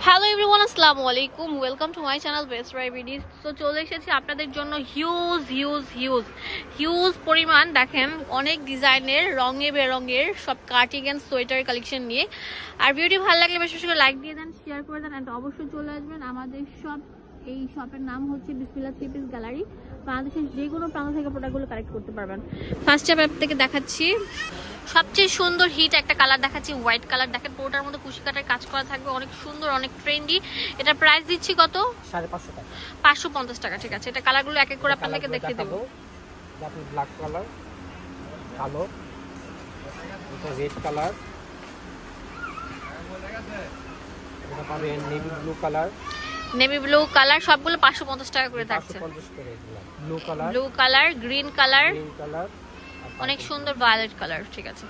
Hello everyone, আসসালামু আলাইকুম। Welcome to my channel best রাইভিডিস। তো চলে এসেছি আপনাদের জন্য হিউজ পরিমাণ দেখেন অনেক ডিজাইনের রঙে বেরঙের সব কার্টিগান সোয়েটার কালেকশন নিয়ে। আর ভিডিওটি ভালো লাগলে বেশি বেশি করে লাইক দিয়ে দেন, শেয়ার করে দেন, অ্যান্ড অবশ্যই চলে আসবেন আমাদের শপ। এই শপের নাম হচ্ছে বিসমিল্লাহ থ্রি পিস গ্যালারি। বাংলাদেশের যে কোনো প্রান্ত থেকে প্রোডাক্টগুলো কালেক্ট করতে পারবেন। ফার্স্ট অ্যাপ থেকে দেখাচ্ছি সবচেয়ে সুন্দর হিট একটা কালার দেখাচ্ছি, হোয়াইট কালার। দেখেন পুরোটার মধ্যে কুশি কাটার কাজ করা থাকবে, অনেক সুন্দর, অনেক ট্রেন্ডি। এটা প্রাইস দিচ্ছি কত? 550 টাকা। 550 টাকা, ঠিক আছে। এটা কালারগুলো এক এক করে আপনাদেরকে দেখিয়ে দেবো। আপনি ব্ল্যাক কালার, কালো, এটা রেড কালার, এটা পাবেন navy blue colour. Navy blue colour সবগুলো 550 টাকা করে থাকছে। 550 করে এগুলো। Blue colour, green colour, colour, অনেক সুন্দর ভায়োলেট কালার, ঠিক আছে।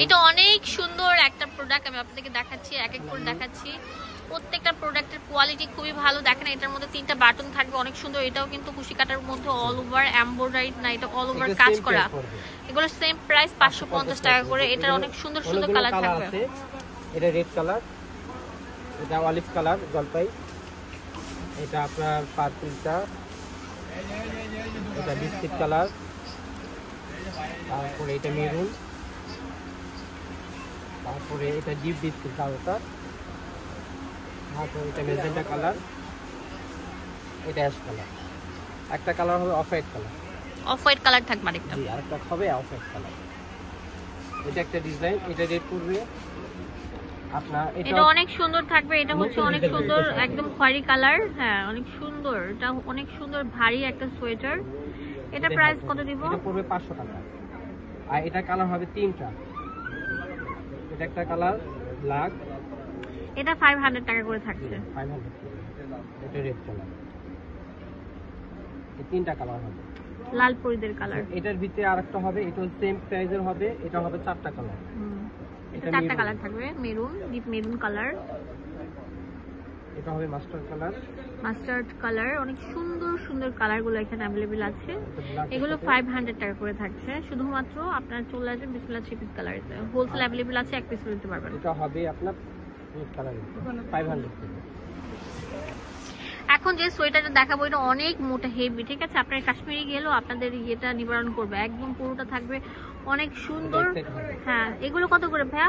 এটা অনেক সুন্দর একটা প্রোডাক্ট, আমি আপনাদেরকে দেখাচ্ছি, এক এক করে দেখাচ্ছি। প্রত্যেকটা প্রোডাক্টের কোয়ালিটি খুবই ভালো। দেখেন এটার মধ্যে 3টা বাটন থাকবে, অনেক সুন্দর। এটাও কিন্তু কুশি কাটার মধ্যে অল ওভার এমব্রয়ডারি না, এটা অল ওভার কাজ করা। এগুলো সেম প্রাইস 550 টাকা করে। এটার অনেক সুন্দর সুন্দর কালার থাকবে। এটা রেড কালার, এটা অলিভ কালার জলপাই, এটা আপনার পার্পলটা, এটা বিস্কিট কালার, তারপরে এটা মেরুন, তারপরে এটা ডিপ বিস্কিট কালারটা, তারপরে এটা মেজেন্টা কালার, এটা অ্যাশ কালার। একটা কালার হবে off white colour. Off white colour থাকবে আরেকটা। জি, আরেকটা হবে অফ হোয়াইট কালার। এটা একটা ডিজাইন, এটা রেড করবে আপনার। এটা অনেক সুন্দর থাকবে। এটা হচ্ছে অনেক সুন্দর, একদম খয়েরি কালার। হ্যাঁ, অনেক সুন্দর। এটা অনেক সুন্দর ভারী একটা সোয়েটার। এটা প্রাইস কত দিব? এটা পড়বে 500 টাকা। আর এটা কালার হবে 3টা। এটা একটা কালার ব্ল্যাক, এটা 500 টাকা করে থাকছে। 500। এটা রেড কালার। এই 3টা কালার হবে। লাল পরিদের কালার। এটার ভিতরে আরেকটা হবে, এটা সেম প্রাইসের হবে, এটা হবে 4টা কালার। এটা 4টা কালার থাকবে। মেরুন, ডিপ মেরুন কালার, এটা হবে মাস্টার্ড কালার, মাস্টার্ড কালার। অনেক সুন্দর সুন্দর কালারগুলো এখানে अवेलेबल আছে। এগুলো 500 টাকা করে থাকছে। শুধুমাত্র আপনারা চলে আসবেন বিসমিল্লাহ থ্রি পিস গ্যালারিতে। হোলসেল अवेलेबल আছে, এক পিস নিতে পারবেন। এটা হবে আপনার রেড কালার 500 টাকা। এখন যে সোয়েটারটা দেখাবো এটা অনেক মোটা হেভি, ঠিক আছে। আপনার কাশ্মীরি গেলেও আপনাদের এটা নিবারণ করবে, একদম পুরোটা থাকবে অনেক সুন্দর। হ্যাঁ, এগুলো কত করে ভাইয়া?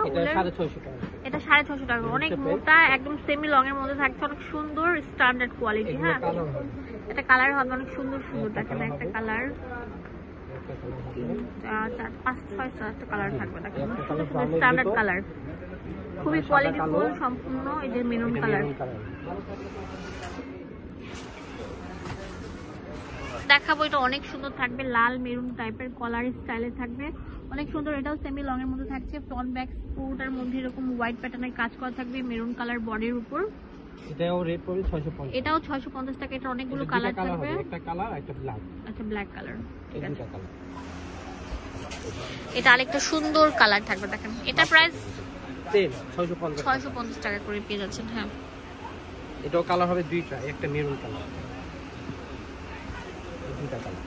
এটা 650 টাকা। অনেক মোটা, একদম সেমি লং এর মধ্যে থাকছে, অনেক সুন্দর স্ট্যান্ডার্ড কোয়ালিটি। হ্যাঁ, এটা কালার হবে অনেক সুন্দর সুন্দর। দেখেন একটা কালার, 4 5 6 7টা কালার থাকবে। দেখেন স্ট্যান্ডার্ড কালার, খুবই কোয়ালিটিফুল সম্পূর্ণ। এই যে মেরুন কালার দেখাবো, এটা অনেক সুন্দর থাকবে। লাল মেরুন টাইপের কলার স্টাইলে থাকবে, অনেক সুন্দর। এটাও সেমি লং এর মধ্যে থাকছে। ফ্রন্ট ব্যাক পুরোটার মধ্যে এরকম হোয়াইট প্যাটার্নের কাজ করা থাকবে মেরুন কালার বডির উপর। এটাও রেট পড়বে 650। এটাও 650 টাকা। এটা অনেকগুলো কালার থাকবে, একটা কালার একটা ব্ল্যাক। আচ্ছা, ব্ল্যাক কালার, ঠিক আছে। কালার, এটা আরেকটা সুন্দর কালার থাকবে। দেখেন এটা প্রাইস সেম 650 টাকা করে পেয়ে যাচ্ছেন। হ্যাঁ, এটাও কালার হবে 2টা, একটা মেরুন কালার, 2টা কালার।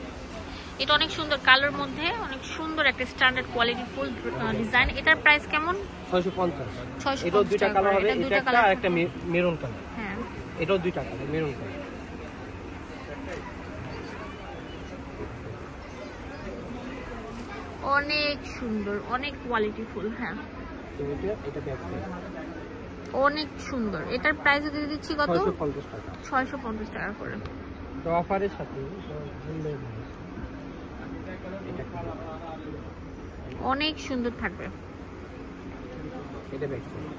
এটা অনেক সুন্দর কালার মধ্যে, অনেক সুন্দর একটা স্ট্যান্ডার্ড কোয়ালিটি ফুল ডিজাইন। এটার প্রাইস কেমন? 650। এটাও 2টা কালার হবে, এটা একটা আর একটা মেরুন কালার। হ্যাঁ, এটাও 2টা কালার, মেরুন কালার। অনেক সুন্দর, অনেক কোয়ালিটি ফুল। হ্যাঁ, এটা ব্যাক সাইড, অনেক সুন্দর। এটার প্রাইস দিয়ে দিচ্ছি কত? 650 টাকা। 650 টাকা করে। তো অফারের সাথে অনেক সুন্দর থাকবে। এটা ব্যাক সাইড,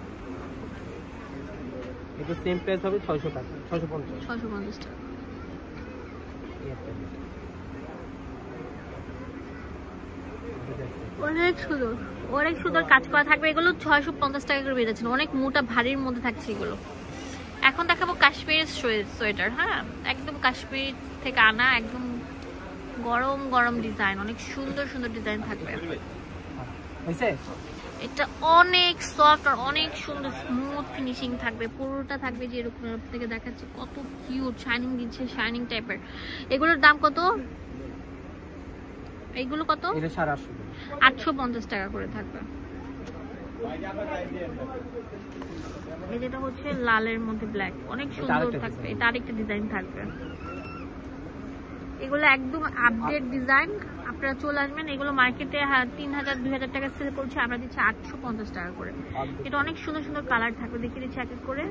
এটা সেম প্রাইস হবে 600 টাকা, 650 টাকা। অনেক সুন্দর, অনেক সুন্দর কাজ করা থাকবে। এগুলো 650 টাকা করে বের হচ্ছে, অনেক মোটা ভারীর মধ্যে থাকছে এগুলো। এখন দেখাবো কাশ্মীরি সোয়েটার। হ্যাঁ, একদম কাশ্মীর থেকে আনা, একদম গরম গরম ডিজাইন, অনেক সুন্দর সুন্দর ডিজাইন থাকবে। এটা অনেক সফট আর অনেক সুন্দর স্মুথ ফিনিশিং থাকবে। পুরোটা থাকবে যে এরকম থেকে দেখাচ্ছে, কত কিউট, শাইনিং দিচ্ছে, শাইনিং টাইপের। এগুলোর দাম কত? এইগুলো কত? এটা 850 850 টাকা করে থাকবে। এই যেটা হচ্ছে লালের মধ্যে ব্ল্যাক, অনেক সুন্দর থাকবে। এটা আরেকটা ডিজাইন থাকবে। এগুলো একদম আপডেট ডিজাইন, আপনারা চলে আসবেন। এগুলো মার্কেটে 3000-2000 টাকা সেল করছে, আমরা দিচ্ছি 850 টাকা করে। এটা অনেক সুন্দর সুন্দর কালার থাকবে, দেখিয়ে দিচ্ছি এক এক করে।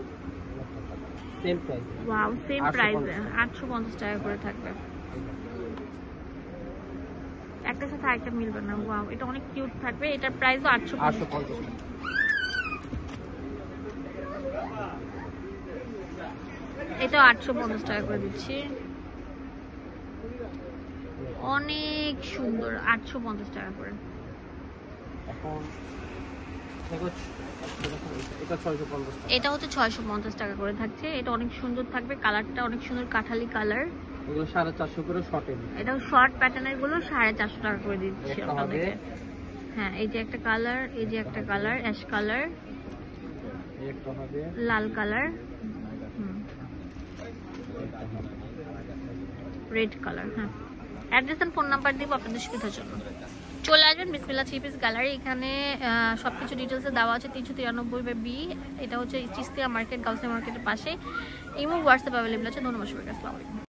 সেম প্রাইস, ওয়াও, সেম প্রাইসে 850 টাকা করে থাকবে। একটার সাথে আরেকটা মিলবে না। ওয়াও, এটা অনেক কিউট থাকবে। এটার প্রাইসও 850 টাকা। এটা 850 টাকা করে দিচ্ছি। অনেক সুন্দর, 850 টাকা করে। এখন এটা 650 টাকা। এটা হচ্ছে 650 টাকা করে থাকছে। এটা অনেক সুন্দর থাকবে, কালারটা অনেক সুন্দর কাঠালি কালার। এগুলো 450 করে শর্টে। এটা শর্ট প্যাটার্নের গুলো 450 টাকা করে দিচ্ছি আপনাদেরকে। হ্যাঁ, এই যে একটা কালার, এই যে একটা কালার অ্যাশ কালার, একটা হবে লাল কালার, রেড কালার। হ্যাঁ, অ্যাড্রেস এন্ড ফোন নাম্বার দিব আপনাদের সুবিধার জন্য। চলে আসবেন বিসমিল্লাহ থ্রি পিস গ্যালারি। এখানে সবকিছু ডিটেলসে দেওয়া আছে। 393/B, এটা হচ্ছে চিস্তিয়া মার্কেট, গাউসিয়া মার্কেটের পাশে। ইমো হোয়াটসঅ্যাপ অ্যাভেলেবল আছে। ধন্যবাদ সবাইকে, আসসালামু আলাইকুম।